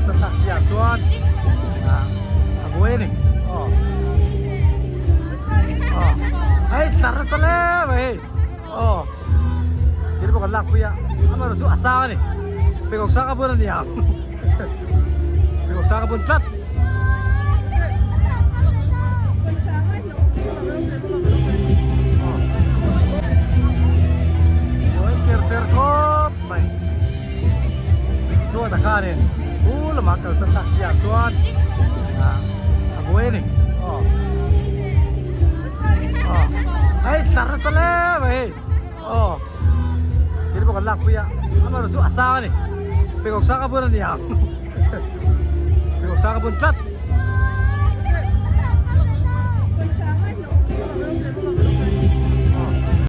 sa taxi chuan abuai ni ai tar sale bai jadi bukan lak puya ama rujuk asa ni pegok saka pun ni am pegok saka pun tat ker kop mai dua takarin lemak ke sa taxi chuan abuai ni ai tar sale bai jadi bukan lak puya ama rujuk asa ni pegok saka pun ni am pegok saka pun tat